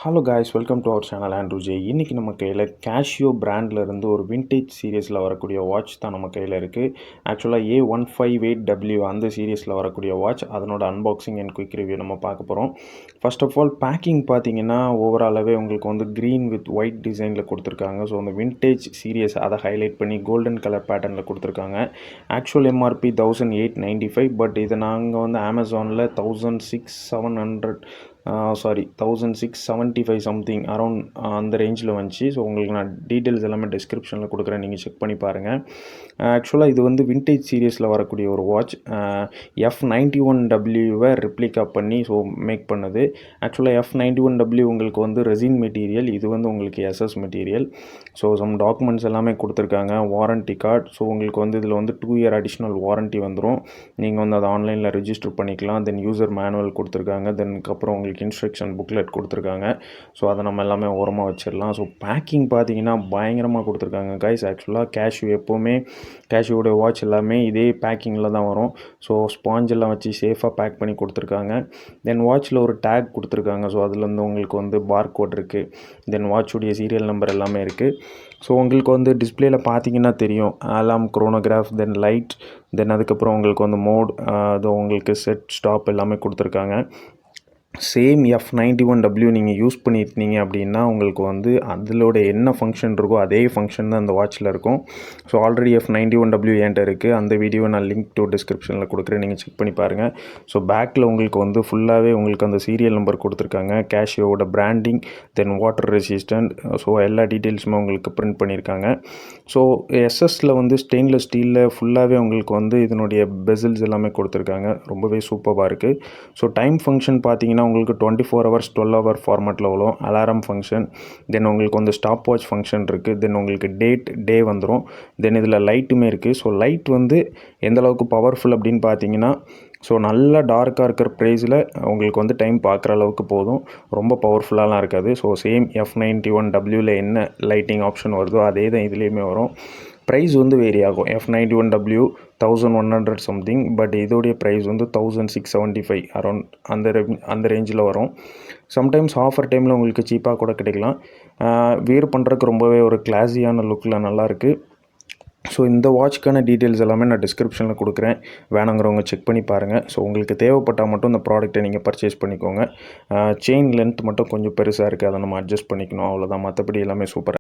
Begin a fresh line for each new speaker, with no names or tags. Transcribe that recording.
Hello guys, welcome to our channel Andrew J. இன்றைக்கி நம்ம கையில் கேஷியோ பிராண்டில் ஒரு விண்டேஜ் சீரீஸில் வரக்கூடிய வாட்ச் தான் நம்ம கையில் இருக்குது. ஆக்சுவலாக A158W அந்த சீரீஸில் வரக்கூடிய வாட்ச், அதனோட அன்பாக்சிங் அண்ட் குயிக் ரிவ்யூ நம்ம பார்க்க போகிறோம். ஃபர்ஸ்ட் ஆஃப் ஆல் பேக்கிங் பார்த்தீங்கன்னா ஓவராலாகவே உங்களுக்கு க்ரீன் வித் ஒயிட் டிசைனில் கொடுத்துருக்காங்க. ஸோ அந்த விண்டேஜ் சீரீஸ் அதை ஹைலைட் பண்ணி கோல்டன் கலர் பேட்டர்னில் கொடுத்துருக்காங்க. ஆக்சுவல் எம்ஆர்பி 1895, பட் இதை நாங்கள் அமேசானில் 1675 சம்திங் அரௌண்ட் அந்த ரேஞ்சில் வந்துச்சு. ஸோ உங்களுக்கு நான் டீட்டெயில்ஸ் எல்லாமே டிஸ்கிரிப்ஷனில் கொடுக்குறேன், நீங்கள் செக் பண்ணி பாருங்கள். ஆக்சுவலாக இது விண்டேஜ் சீரீஸில் வரக்கூடிய ஒரு வாட்ச். F91W ரிப்ளிகா பண்ணி மேக் பண்ணது. ஆக்சுவலாக F91W உங்களுக்கு ரெசின் மெட்டீரியல், இது உங்களுக்கு SS material. So some documents எல்லாமே கொடுத்துருக்காங்க, வாரண்ட்டி கார்டு. ஸோ உங்களுக்கு இதில் 2 இயர் அடிஷ்னல் வாரண்ட்டி வந்துடும். நீங்கள் அதை ஆன்லைனில் ரிஜிஸ்டர் பண்ணிக்கலாம். தென் யூசர் மேனுவல் கொடுத்துருக்காங்க. தென்க்கப்புறம் உங்களுக்கு இன்ஸ்ட்ரக்ஷன் புக்லெட் கொடுத்துருக்காங்க. ஸோ அதை நம்ம எல்லாமே ஓரமாக வச்சிடலாம். ஸோ பேக்கிங் பார்த்தீங்கன்னா பயங்கரமாக கொடுத்துருக்காங்க கைஸ். ஆக்சுவலாக கேஷியோட வாட்ச் எல்லாமே இதே பேக்கிங்கில் தான் வரும். ஸோ ஸ்பாஞ்ச் எல்லாம் வச்சு சேஃபாக பேக் பண்ணி கொடுத்துருக்காங்க. தென் வாட்சில் ஒரு டேக் கொடுத்துருக்காங்க. ஸோ அதில் உங்களுக்கு பார் கோட் இருக்குது. தென் வாட்சுடைய சீரியல் நம்பர் எல்லாமே இருக்குது. ஸோ உங்களுக்கு டிஸ்பிளேயில் பார்த்தீங்கன்னா தெரியும், அலாம், குரோனோகிராஃப், தென் லைட், தென் அதுக்கப்புறம் உங்களுக்கு மோட், அது உங்களுக்கு செட், ஸ்டாப் எல்லாமே கொடுத்துருக்காங்க. சேம் F91W நீங்கள் யூஸ் பண்ணியிருந்தீங்க அப்படின்னா உங்களுக்கு அதிலோட என்ன ஃபங்க்ஷன் இருக்கோ அதே ஃபங்க்ஷன் தான் அந்த வாட்சில் இருக்கும். ஸோ ஆல்ரெடி F91W என்கிட்ட இருக்குது. அந்த வீடியோ நான் லிங்க் டு டிஸ்கிரிப்ஷனில் கொடுக்குறேன், நீங்கள் செக் பண்ணி பாருங்கள். ஸோ பேக்கில் உங்களுக்கு ஃபுல்லாகவே உங்களுக்கு அந்த சீரியல் நம்பர் கொடுத்துருக்காங்க, கேஷியோட branding, then water resistant. So எல்லா டீட்டெயில்ஸுமே உங்களுக்கு பிரிண்ட் பண்ணியிருக்காங்க. ஸோ எஸ்எஸில் ஸ்டெயின்லெஸ் ஸ்டீலில் ஃபுல்லாகவே உங்களுக்கு இதனுடைய பெசில்ஸ் எல்லாமே கொடுத்துருக்காங்க. ரொம்பவே சூப்பராக இருக்குது. ஸோ டைம் ஃபங்க்ஷன் பார்த்தீங்கன்னா உங்களுக்கு 24 hours 12 hour ஃபார்மேட்டில் வரும். அலாரம் ஃபங்க்ஷன், தென் உங்களுக்கு ஸ்டாப் வாட்ச் ஃபங்க்ஷன் இருக்குது. தென் உங்களுக்கு டே வந்துடும். தென் இதில் லைட்டுமே இருக்குது. ஸோ லைட் எந்த அளவுக்கு பவர்ஃபுல் அப்படின்னு பார்த்தீங்கன்னா, ஸோ நல்லா டார்க்காக இருக்கிற ப்ரைஸில் உங்களுக்கு டைம் பார்க்குற அளவுக்கு போதும். ரொம்ப பவர்ஃபுல்லாலாம் இருக்காது. ஸோ சேம் F91Wவில் என்ன லைட்டிங் ஆப்ஷன் வருதோ அதே தான் இதுலேயுமே வரும். ப்ரைஸ் வேரி ஆகும். F91W 1100 சம்திங், பட் இதோடைய ப்ரைஸ் 1675 அரௌண்ட் அந்த ரேஞ்சில் வரும். சம்டைம்ஸ் ஆஃபர் டைமில் உங்களுக்கு சீப்பாக கூட கிடைக்கலாம். வேர் பண்ணுறதுக்கு ரொம்பவே ஒரு கிளாஸியான லுக்கில் நல்லாயிருக்கு. ஸோ இந்த வாட்ச்க்கான டீட்டெயில்ஸ் எல்லாமே நான் டிஸ்கிரிப்ஷனில் கொடுக்குறேன், வேணுங்கிறவங்க செக் பண்ணி பாருங்கள். ஸோ உங்களுக்கு தேவைப்பட்டால் மட்டும் இந்த ப்ராடக்ட்டை நீங்கள் பர்ச்சேஸ் பண்ணிக்கோங்க. செயின் லென்த் மட்டும் கொஞ்சம் பெருசாக இருக்குது, அதை நம்ம அட்ஜஸ்ட் பண்ணிக்கணும், அவ்வளோதான். மற்றபடி எல்லாமே சூப்பராக